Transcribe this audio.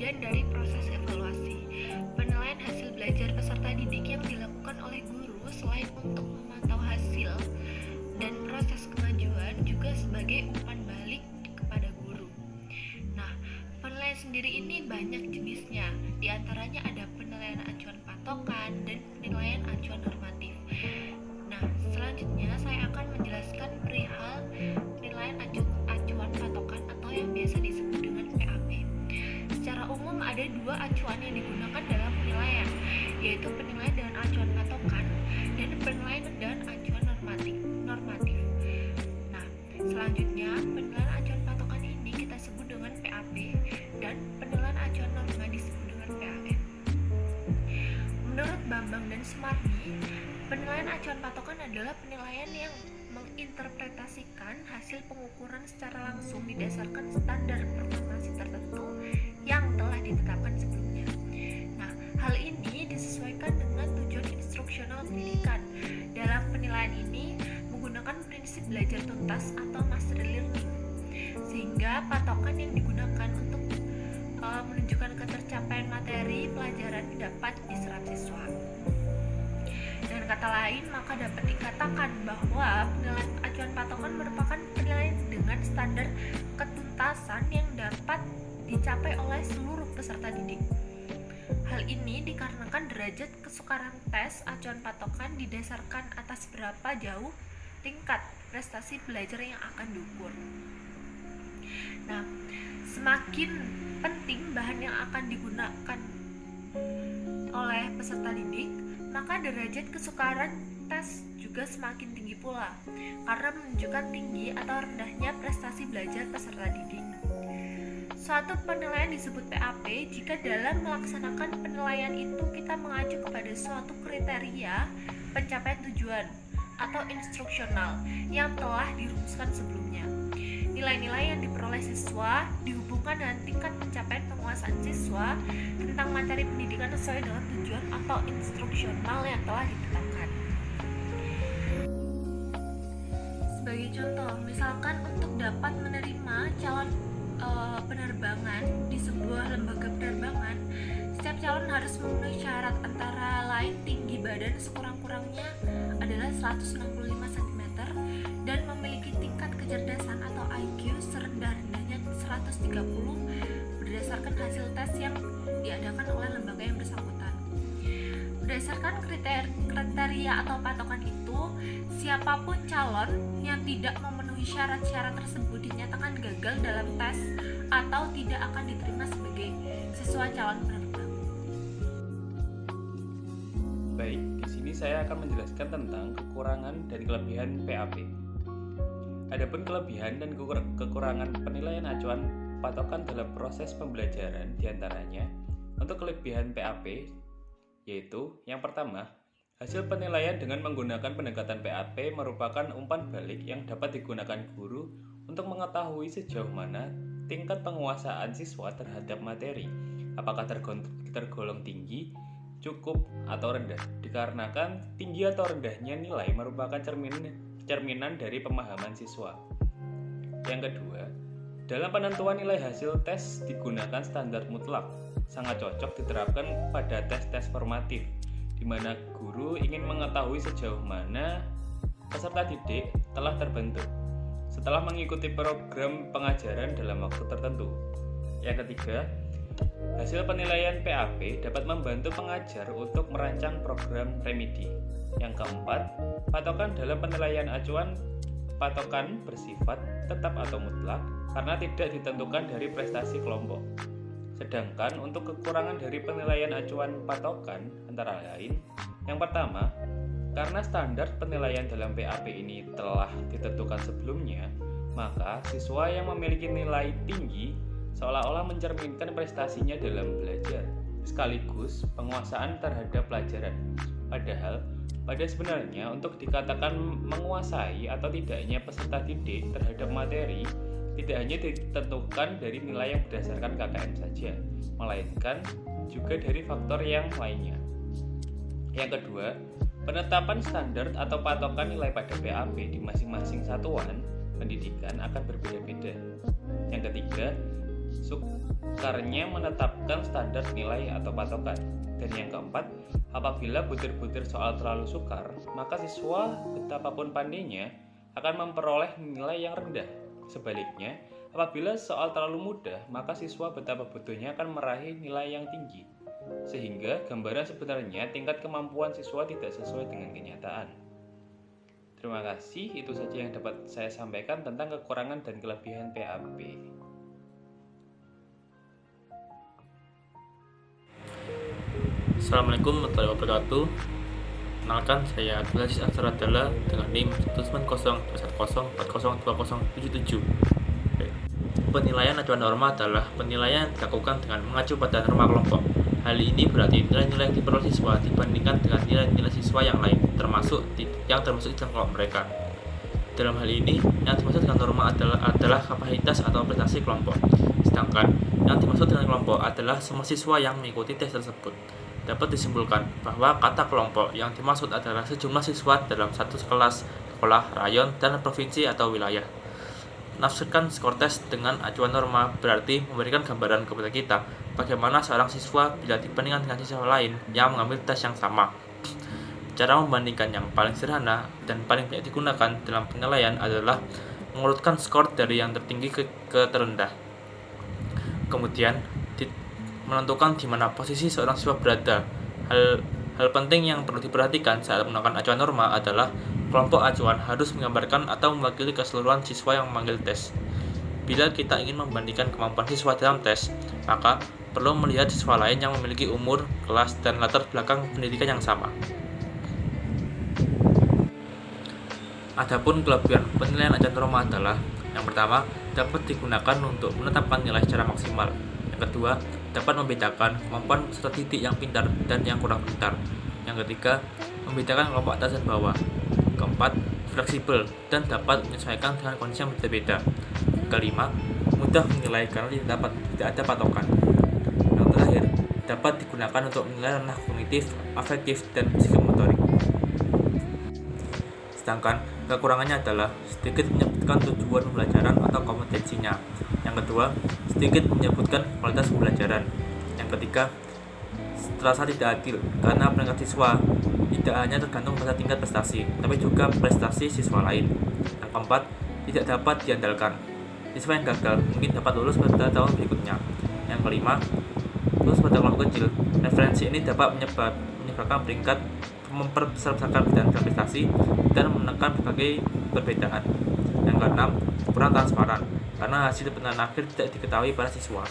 bagian dari proses evaluasi. Penilaian hasil belajar peserta didik yang dilakukan oleh guru selain untuk memantau hasil dan proses kemajuan juga sebagai umpan balik kepada guru. Nah, penilaian sendiri ini banyak jenisnya. Di antaranya ada penilaian acuan patokan dan penilaian acuan normatif. Nah, selanjutnya saya akan menjelaskan perihal penilaian acuan patokan atau yang biasa disebut dengan PAP. Secara umum ada dua acuan yang digunakan dalam penilaian, yaitu penilaian dengan acuan patokan dan penilaian dengan acuan normatif. Nah, selanjutnya penilaian acuan patokan ini kita sebut dengan PAP dan penilaian acuan norma disebut dengan PAN. Menurut Bambang dan Sumardi, penilaian acuan patokan adalah penilaian yang menginterpretasikan hasil pengukuran secara langsung didasarkan standar performansi tertentu yang telah ditetapkan sebelumnya. Nah, hal ini disesuaikan dengan tujuan instruksional pendidikan. Dalam penilaian ini menggunakan prinsip belajar tuntas atau mastery learning, sehingga patokan yang digunakan untuk menunjukkan ketercapaian materi pelajaran dapat diserap siswa. Dengan kata lain, maka dapat dikatakan bahwa penilaian acuan patokan merupakan penilaian dengan standar ketuntasan yang dapat dicapai oleh seluruh peserta didik. Hal ini dikarenakan derajat kesukaran tes acuan patokan didasarkan atas berapa jauh tingkat prestasi belajar yang akan diukur. Nah, semakin penting bahan yang akan digunakan oleh peserta didik, maka derajat kesukaran tes juga semakin tinggi pula, karena menunjukkan tinggi atau rendahnya prestasi belajar peserta didik. Suatu penilaian disebut PAP jika dalam melaksanakan penilaian itu kita mengacu kepada suatu kriteria pencapaian tujuan atau instruksional yang telah dirumuskan sebelumnya. Nilai-nilai yang diperoleh siswa dihubungkan dengan tingkat pencapaian penguasaan siswa tentang materi pendidikan sesuai dengan tujuan atau instruksional yang telah ditetapkan. Sebagai contoh, misalkan untuk dapat menerima calon penerbangan di sebuah lembaga penerbangan, setiap calon harus memenuhi syarat antara lain tinggi badan sekurang-kurangnya adalah 165 cm dan memiliki tingkat kecerdasan atau IQ serendah-rendahnya 130 berdasarkan hasil tes yang diadakan oleh lembaga yang bersangkutan. Berdasarkan kriteria atau patokan itu, siapapun calon yang tidak memenuhi syarat-syarat tersebut dinyatakan gagal dalam tes atau tidak akan diterima sebagai siswa calon penerbang. Baik, di sini saya akan menjelaskan tentang kekurangan dan kelebihan PAP. Adapun kelebihan dan kekurangan penilaian acuan patokan dalam proses pembelajaran diantaranya untuk kelebihan PAP yaitu yang pertama, hasil penilaian dengan menggunakan pendekatan PAP merupakan umpan balik yang dapat digunakan guru untuk mengetahui sejauh mana tingkat penguasaan siswa terhadap materi, apakah tergolong tinggi, cukup, atau rendah. Dikarenakan tinggi atau rendahnya nilai merupakan cerminan dari pemahaman siswa. Yang kedua, dalam penentuan nilai hasil tes digunakan standar mutlak, sangat cocok diterapkan pada tes-tes formatif, di mana guru ingin mengetahui sejauh mana peserta didik telah terbentuk setelah mengikuti program pengajaran dalam waktu tertentu. Yang ketiga, hasil penilaian PAP dapat membantu pengajar untuk merancang program remedi. Yang keempat, patokan dalam penilaian acuan patokan bersifat tetap atau mutlak karena tidak ditentukan dari prestasi kelompok. Sedangkan untuk kekurangan dari penilaian acuan patokan antara lain, yang pertama, karena standar penilaian dalam PAP ini telah ditentukan sebelumnya, maka siswa yang memiliki nilai tinggi seolah-olah mencerminkan prestasinya dalam belajar, sekaligus penguasaan terhadap pelajaran. Padahal, pada sebenarnya untuk dikatakan menguasai atau tidaknya peserta didik terhadap materi, tidak hanya ditentukan dari nilai yang berdasarkan KKM saja, melainkan juga dari faktor yang lainnya. Yang kedua, penetapan standar atau patokan nilai pada PAP di masing-masing satuan pendidikan akan berbeda-beda. Yang ketiga, karena menetapkan standar nilai atau patokan. Dan yang keempat, apabila butir-butir soal terlalu sukar, maka siswa betapapun pandainya akan memperoleh nilai yang rendah. Sebaliknya, apabila soal terlalu mudah, maka siswa betapa bodohnya akan meraih nilai yang tinggi. Sehingga gambaran sebenarnya tingkat kemampuan siswa tidak sesuai dengan kenyataan. Terima kasih, itu saja yang dapat saya sampaikan tentang kekurangan dan kelebihan PAP. Assalamualaikum warahmatullahi wabarakatuh. Kenalkan, saya Abdul Aziz Aksaradala dengan NIM 1902104020077. Penilaian acuan norma adalah penilaian yang dilakukan dengan mengacu pada norma kelompok. Hal ini berarti nilai-nilai yang diperoleh siswa dibandingkan dengan nilai-nilai siswa yang lain, termasuk di dalam kelompok mereka. Dalam hal ini, yang dimaksud dengan norma adalah kapasitas atau prestasi kelompok. Sedangkan yang dimaksud dengan kelompok adalah semua siswa yang mengikuti tes tersebut. Dapat disimpulkan bahwa kata kelompok yang dimaksud adalah sejumlah siswa dalam satu kelas, sekolah, rayon, dan provinsi atau wilayah. Menafsirkan skor tes dengan acuan norma berarti memberikan gambaran kepada kita bagaimana seorang siswa bila dibandingkan dengan siswa lain yang mengambil tes yang sama. Cara membandingkan yang paling sederhana dan paling banyak digunakan dalam penilaian adalah mengurutkan skor dari yang tertinggi ke terendah. Kemudian menentukan di mana posisi seorang siswa berada. Hal penting yang perlu diperhatikan saat menggunakan acuan norma adalah kelompok acuan harus menggambarkan atau mewakili keseluruhan siswa yang mengambil tes. Bila kita ingin membandingkan kemampuan siswa dalam tes, maka perlu melihat siswa lain yang memiliki umur, kelas, dan latar belakang pendidikan yang sama. Adapun kelebihan penilaian acuan norma adalah: yang pertama, dapat digunakan untuk menetapkan nilai secara maksimal. Yang kedua, dapat membedakan kemampuan peserta didik yang pintar dan yang kurang pintar. Yang ketiga, membedakan kelompok atas dan bawah. Keempat, fleksibel dan dapat menyesuaikan dengan kondisi yang berbeda. Kelima, mudah menilai karena tidak ada patokan. Yang terakhir, dapat digunakan untuk menilai ranah kognitif, afektif, dan psikomotorik. Sedangkan kekurangannya adalah sedikit menyebutkan tujuan pembelajaran atau kompetensinya. Yang kedua, sedikit menyebutkan kualitas pembelajaran. Yang ketiga, terasa tidak adil karena peringkat siswa tidak hanya tergantung pada tingkat prestasi, tapi juga prestasi siswa lain. Yang keempat, tidak dapat diandalkan. Siswa yang gagal mungkin dapat lulus pada tahun berikutnya. Yang kelima, lulus pada kelompok kecil. Referensi ini dapat menyebabkan peringkat, memperbesar-besarkan perbedaan prestasi, dan menekan berbagai perbedaan. Yang keenam, kurang transparan karena hasil penilaian akhir tidak diketahui para siswa.